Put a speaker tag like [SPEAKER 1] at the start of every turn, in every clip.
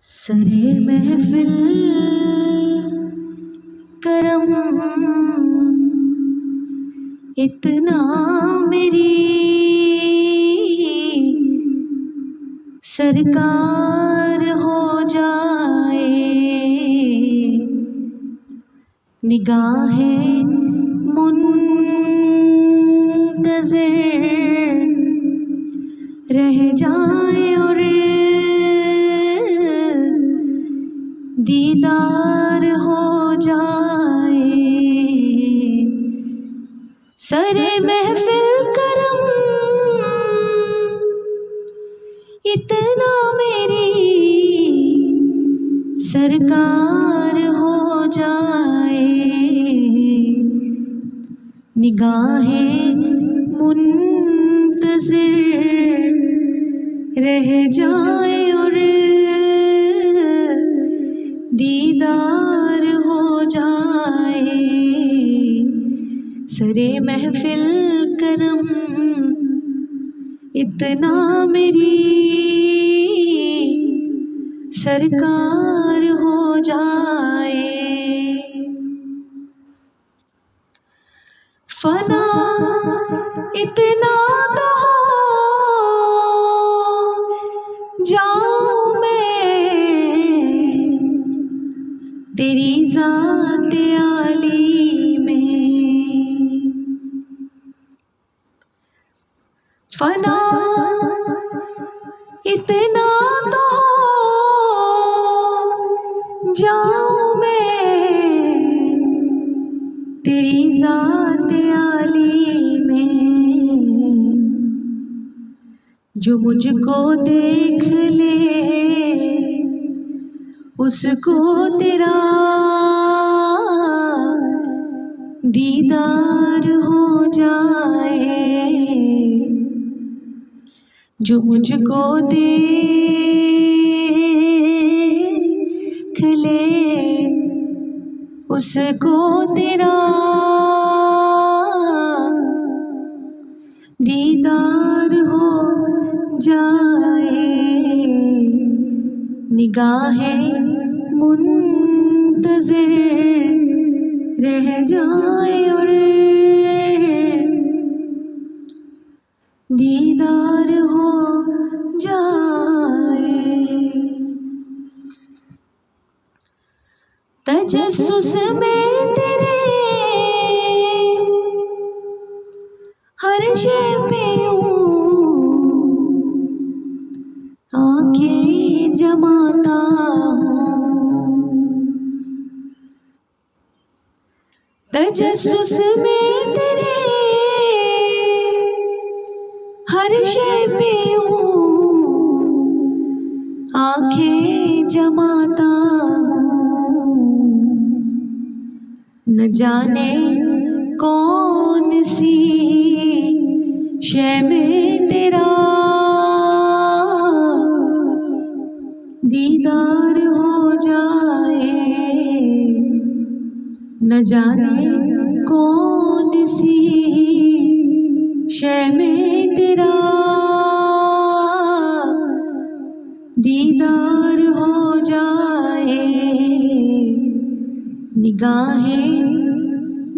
[SPEAKER 1] सरे महफिल करम इतना मेरी सरकार हो जाए, निगाहें मुंतज़िर रह जाए और दीदार हो जाए। सरे महफिल करम इतना मेरी सरकार हो जाए, निगाहें मुंतज़िर रह जाए और दीदार हो जाए। सरे महफिल करम इतना मेरी सरकार हो जाए। फना इतना तो हो जाऊं मैं तेरी ज़ात आली में। फना इतना तो हो जाऊं मैं तेरी ज़ात आली में। जो मुझको देख ले उसको तेरा दीदार हो जाए। जो मुझको देख ले उसको तेरा दीदार हो जाए। निगाहें मुंतज़िर रह जाए और दीदार हो जाए। तजस्सुस में तेरे हर शय पे यूं आंखें जमाता हूँ। तजस्सुस में तेरे हर शय पे यूं आंखें जमाता हूँ। न जाने कौन सी शय में तेरा दीदार हो जाए। न जाने कौन सी शय में तेरा दीदार हो जाए। निगाहें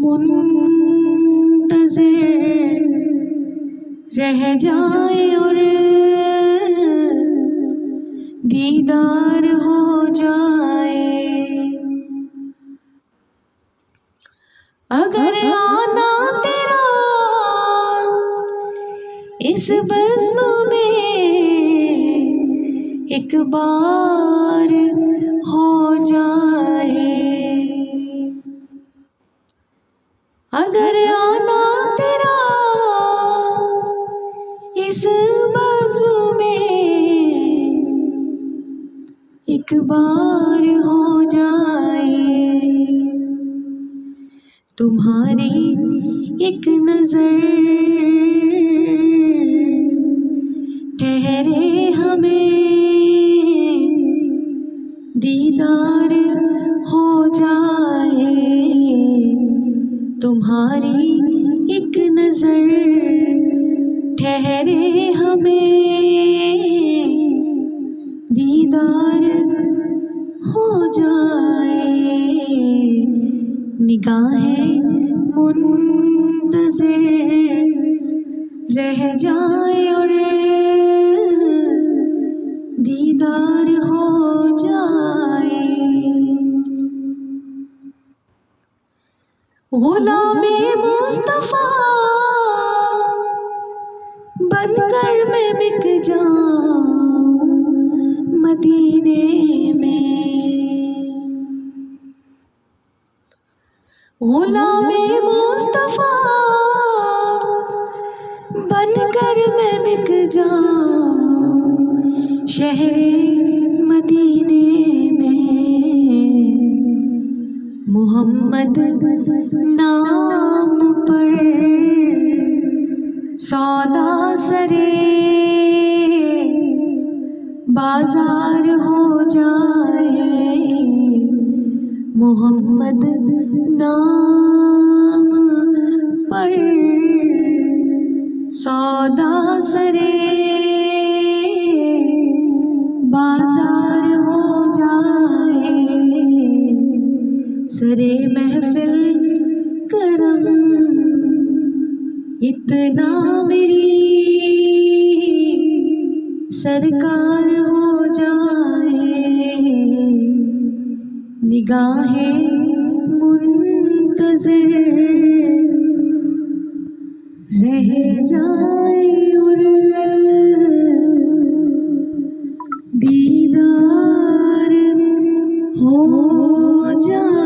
[SPEAKER 1] मुंतज़िर रह जाए और दीदार हो जाए। अगर आना तेरा इस बज़्म में एक बार हो जाए। अगर आना तेरा इस बज़्म में एक बार हो जाए। तुम्हारी एक नजर ठहरे हमें दीदार हो जाए। तुम्हारी एक नजर ठहरे हमें दीदार हो जाए, निगाहें मुंतज़िर रह जाए और दीदार हो जाए। गुलामे मुस्तफा बनकर मैं बिक जाऊं मदीने में। गुलामे मुस्तफा बनकर मैं बिक जाऊं शहरे मदीने में। मोहम्मद नाम पर सौदा सरे बाजार हो जाए, मोहम्मद नाम पर सौदा सरे बाजार हो जाए। सरे महफिल करम इतना मेरी सरकार हो जाए, निगाहें मुंतज़िर रह जाए और दीदार हो जाए।